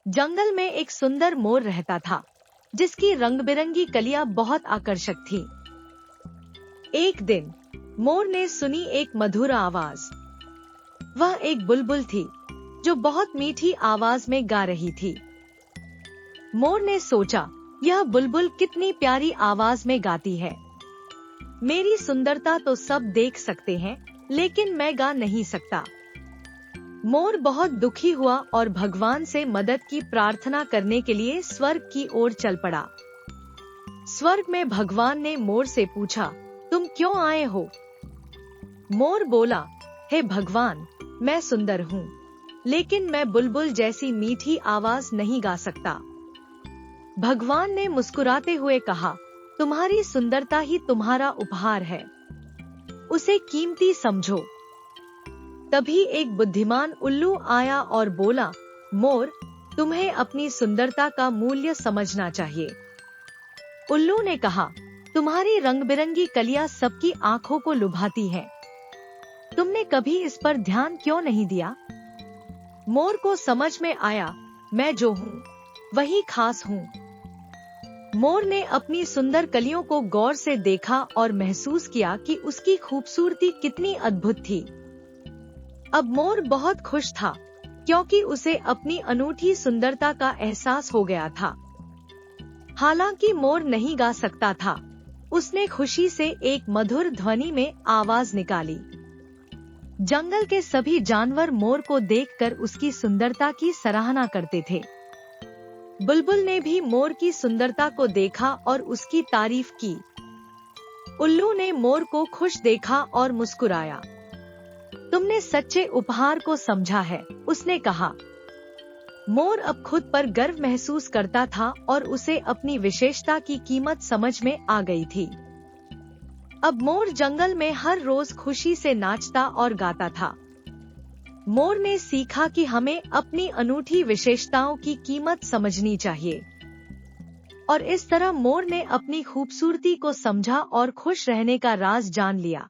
जंगल में एक सुंदर मोर रहता था, जिसकी रंग बिरंगी कलियां बहुत आकर्षक थी। एक दिन मोर ने सुनी एक मधुर आवाज। वह एक बुलबुल थी, जो बहुत मीठी आवाज में गा रही थी। मोर ने सोचा, यह बुलबुल कितनी प्यारी आवाज में गाती है। मेरी सुंदरता तो सब देख सकते हैं, लेकिन मैं गा नहीं सकता। मोर बहुत दुखी हुआ और भगवान से मदद की प्रार्थना करने के लिए स्वर्ग की ओर चल पड़ा। स्वर्ग में भगवान ने मोर से पूछा, तुम क्यों आए हो? मोर बोला, हे भगवान, मैं सुंदर हूँ, लेकिन मैं बुलबुल जैसी मीठी आवाज नहीं गा सकता। भगवान ने मुस्कुराते हुए कहा, तुम्हारी सुंदरता ही तुम्हारा उपहार है, उसे कीमती समझो। तभी एक बुद्धिमान उल्लू आया और बोला, मोर, तुम्हें अपनी सुंदरता का मूल्य समझना चाहिए। उल्लू ने कहा, तुम्हारी रंग बिरंगी कलियां सबकी आंखों को लुभाती हैं। तुमने कभी इस पर ध्यान क्यों नहीं दिया? मोर को समझ में आया, मैं जो हूँ वही खास हूँ। मोर ने अपनी सुंदर कलियों को गौर से देखा और महसूस किया कि उसकी खूबसूरती कितनी अद्भुत थी। अब मोर बहुत खुश था, क्योंकि उसे अपनी अनूठी सुंदरता का एहसास हो गया था। हालांकि मोर नहीं गा सकता था, उसने खुशी से एक मधुर ध्वनि में आवाज निकाली। जंगल के सभी जानवर मोर को देखकर उसकी सुंदरता की सराहना करते थे। बुलबुल ने भी मोर की सुंदरता को देखा और उसकी तारीफ की। उल्लू ने मोर को खुश देखा और मुस्कुराया। तुमने सच्चे उपहार को समझा है, उसने कहा। मोर अब खुद पर गर्व महसूस करता था और उसे अपनी विशेषता की कीमत समझ में आ गई थी। अब मोर जंगल में हर रोज खुशी से नाचता और गाता था। मोर ने सीखा कि हमें अपनी अनूठी विशेषताओं की कीमत समझनी चाहिए। और इस तरह मोर ने अपनी खूबसूरती को समझा और खुश रहने का राज जान लिया।